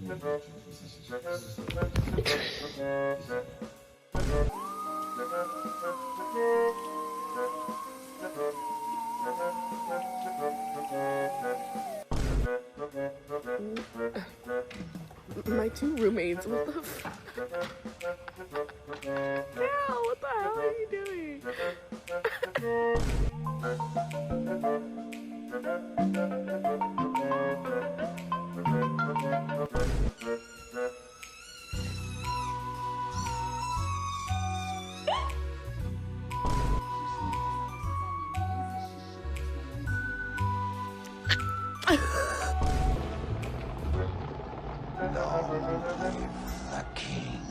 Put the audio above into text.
My two roommates, what the hell? What the hell are you doing? The king.